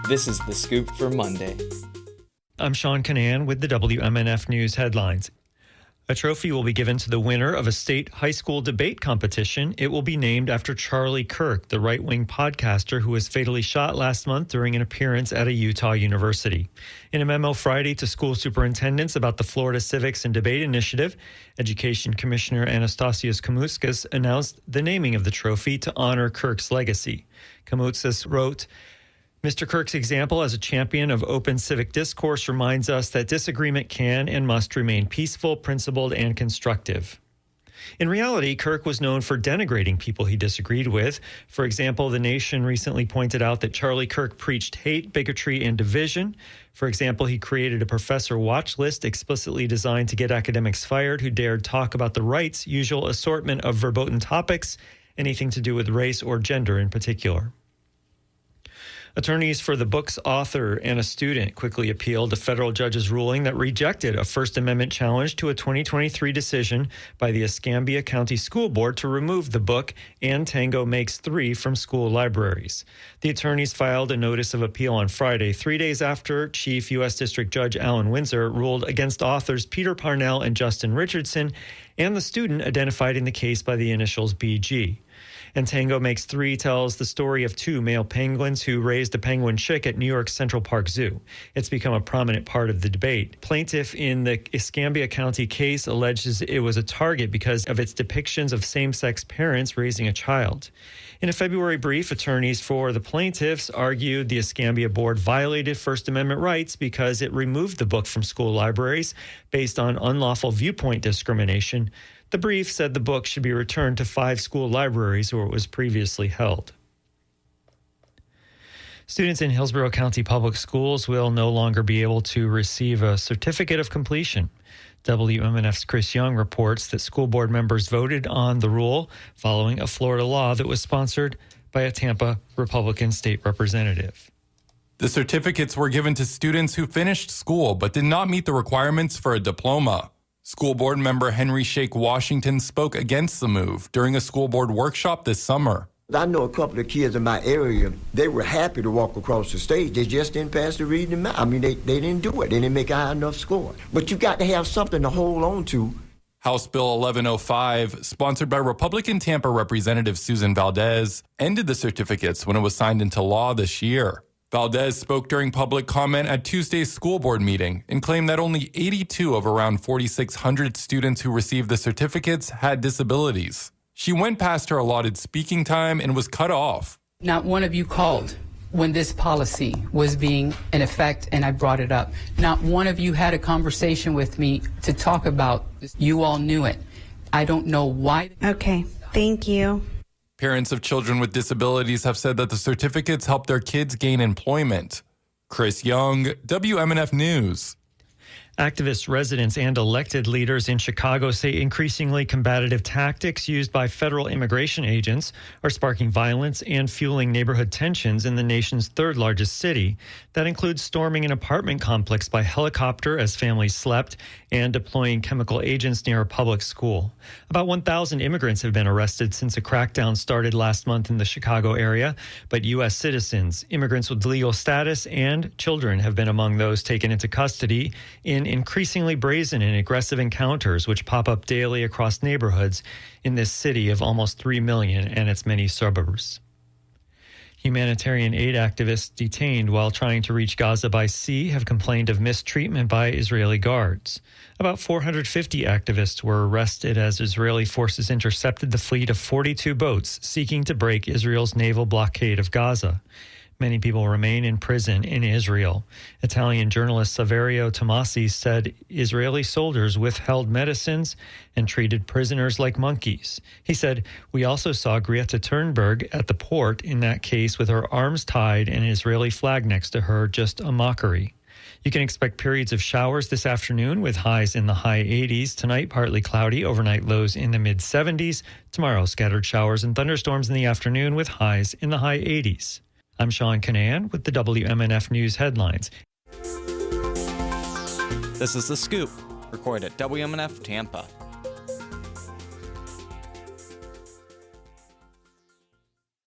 This is The Scoop for Monday. I'm Sean Canan with the WMNF News headlines. A trophy will be given to the winner of a state high school debate competition. It will be named after Charlie Kirk, the right-wing podcaster who was fatally shot last month during an appearance at a Utah university. In a memo Friday to school superintendents about the Florida Civics and Debate Initiative, Education Commissioner Anastasios Kamouskas announced the naming of the trophy to honor Kirk's legacy. Kamouskas wrote, Mr. Kirk's example as a champion of open civic discourse reminds us that disagreement can and must remain peaceful, principled, and constructive. In reality, Kirk was known for denigrating people he disagreed with. For example, The Nation recently pointed out that Charlie Kirk preached hate, bigotry, and division. For example, he created a professor watch list explicitly designed to get academics fired who dared talk about the right's usual assortment of verboten topics, anything to do with race or gender in particular. Attorneys for the book's author and a student quickly appealed a federal judge's ruling that rejected a First Amendment challenge to a 2023 decision by the Escambia County School Board to remove the book And Tango Makes Three from school libraries. The attorneys filed a notice of appeal on Friday, 3 days after Chief U.S. District Judge Alan Windsor ruled against authors Peter Parnell and Justin Richardson and the student identified in the case by the initials BG. And Tango Makes Three tells the story of two male penguins who raised a penguin chick at New York's Central Park Zoo. It's become a prominent part of the debate. Plaintiff in the Escambia County case alleges it was a target because of its depictions of same-sex parents raising a child. In a February brief, attorneys for the plaintiffs argued the Escambia Board violated First Amendment rights because it removed the book from school libraries based on unlawful viewpoint discrimination. The brief said the book should be returned to 5 school libraries where it was previously held. Students in Hillsborough County Public Schools will no longer be able to receive a certificate of completion. WMNF's Chris Young reports that school board members voted on the rule following a Florida law that was sponsored by a Tampa Republican state representative. The certificates were given to students who finished school but did not meet the requirements for a diploma. School board member Henry Shake Washington spoke against the move during a school board workshop this summer. I know a couple of kids in my area, they were happy to walk across the stage. They just didn't pass the reading and math. I mean, they didn't do it. They didn't make a high enough score. But you got to have something to hold on to. House Bill 1105, sponsored by Republican Tampa Representative Susan Valdez, ended the certificates when it was signed into law this year. Valdez spoke during public comment at Tuesday's school board meeting and claimed that only 82 of around 4,600 students who received the certificates had disabilities. She went past her allotted speaking time and was cut off. Not one of you called when this policy was being in effect and I brought it up. Not one of you had a conversation with me to talk about this. You all knew it. I don't know why. Okay, thank you. Parents of children with disabilities have said that the certificates help their kids gain employment. Chris Young, WMNF News. Activists, residents, and elected leaders in Chicago say increasingly combative tactics used by federal immigration agents are sparking violence and fueling neighborhood tensions in the nation's third largest city. That includes storming an apartment complex by helicopter as families slept and deploying chemical agents near a public school. About 1,000 immigrants have been arrested since a crackdown started last month in the Chicago area, but U.S. citizens, immigrants with legal status, and children have been among those taken into custody in increasingly brazen and aggressive encounters which pop up daily across neighborhoods in this city of almost 3 million and its many suburbs. Humanitarian aid activists detained while trying to reach Gaza by sea have complained of mistreatment by Israeli guards. About 450 activists were arrested as Israeli forces intercepted the fleet of 42 boats seeking to break Israel's naval blockade of Gaza. Many people remain in prison in Israel. Italian journalist Saverio Tomasi said Israeli soldiers withheld medicines and treated prisoners like monkeys. He said, "We also saw Greta Thunberg at the port in that case with her arms tied and an Israeli flag next to her, just a mockery." You can expect periods of showers this afternoon with highs in the high 80s. Tonight, partly cloudy, overnight lows in the mid-70s. Tomorrow, scattered showers and thunderstorms in the afternoon with highs in the high 80s. I'm Sean Canan with the WMNF News headlines. This is The Scoop, recorded at WMNF Tampa.